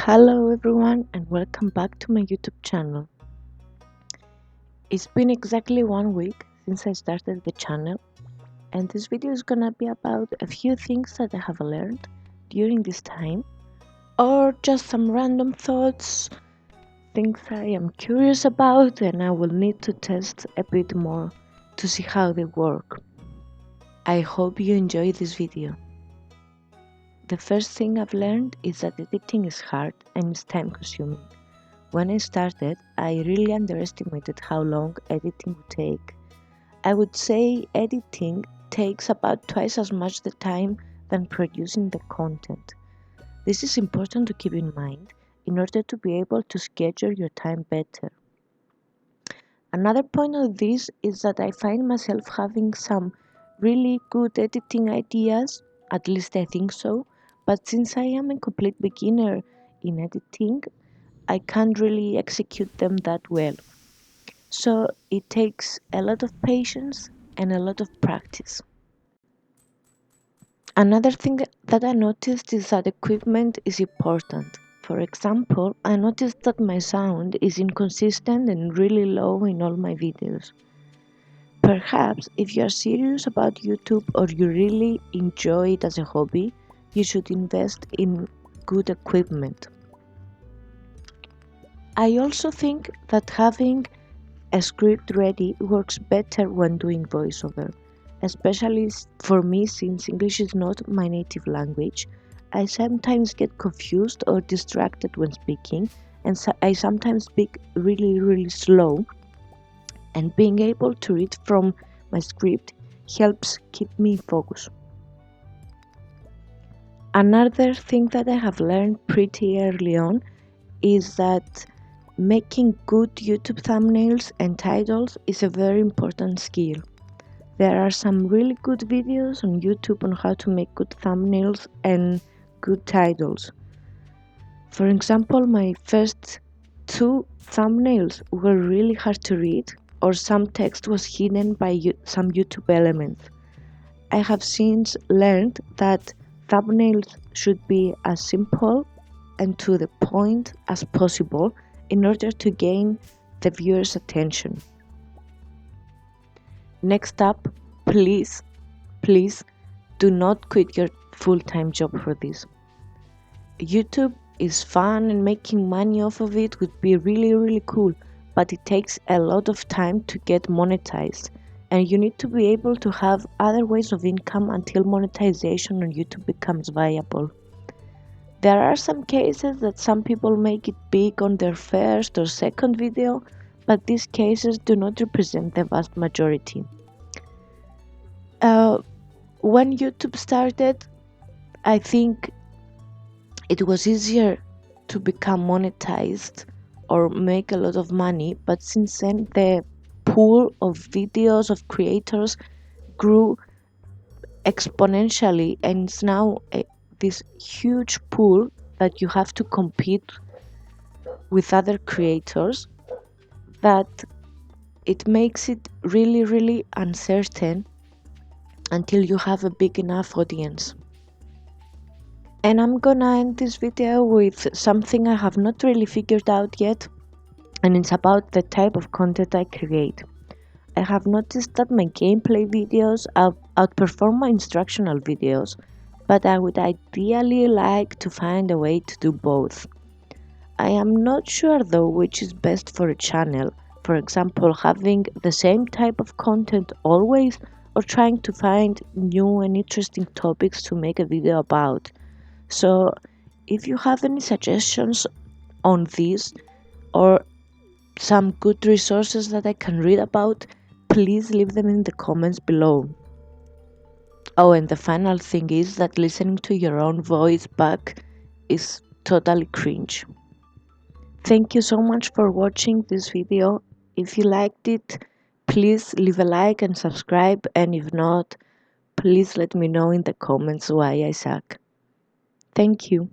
Hello everyone and welcome back to my YouTube channel. It's been exactly 1 week since I started the channel, and this video is gonna be about a few things that I have learned during this time, or just some random thoughts, things I am curious about and I will need to test a bit more to see how they work. I hope you enjoy this video. The first thing I've learned is that editing is hard and it's time consuming. When I started, I really underestimated how long editing would take. I would say editing takes about twice as much the time than producing the content. This is important to keep in mind in order to be able to schedule your time better. Another point of this is that I find myself having some really good editing ideas, at least I think so, but since I am a complete beginner in editing, I can't really execute them that well. So it takes a lot of patience and a lot of practice. Another thing that I noticed is that equipment is important. For example, I noticed that my sound is inconsistent and really low in all my videos. Perhaps if you are serious about YouTube or you really enjoy it as a hobby, you should invest in good equipment. I also think that having a script ready works better when doing voiceover, especially for me since English is not my native language. I sometimes get confused or distracted when speaking, and I sometimes speak really slow, and being able to read from my script helps keep me focused. Another thing that I have learned pretty early on is that making good YouTube thumbnails and titles is a very important skill. There are some really good videos on YouTube on how to make good thumbnails and good titles. For example, my first 2 thumbnails were really hard to read, or some text was hidden by some YouTube elements. I have since learned that thumbnails should be as simple and to the point as possible in order to gain the viewer's attention. Next up, please do not quit your full-time job for this. YouTube is fun and making money off of it would be really cool, but it takes a lot of time to get monetized, and you need to be able to have other ways of income until monetization on YouTube becomes viable. There are some cases that some people make it big on their first or second video, but these cases do not represent the vast majority. When YouTube started, I think it was easier to become monetized or make a lot of money, but since then the pool of videos of creators grew exponentially, and it's now this huge pool that you have to compete with other creators, that it makes it really uncertain until you have a big enough audience. And I'm gonna end this video with something I have not really figured out yet, and it's about the type of content I create. I have noticed that my gameplay videos outperform my instructional videos, but I would ideally like to find a way to do both. I am not sure though which is best for a channel, for example having the same type of content always, or trying to find new and interesting topics to make a video about. So if you have any suggestions on this, or some good resources that I can read about, please leave them in the comments below. Oh, and the final thing is that listening to your own voice back is totally cringe. Thank you so much for watching this video. If you liked it, please leave a like and subscribe, and if not, please let me know in the comments why I suck. Thank you.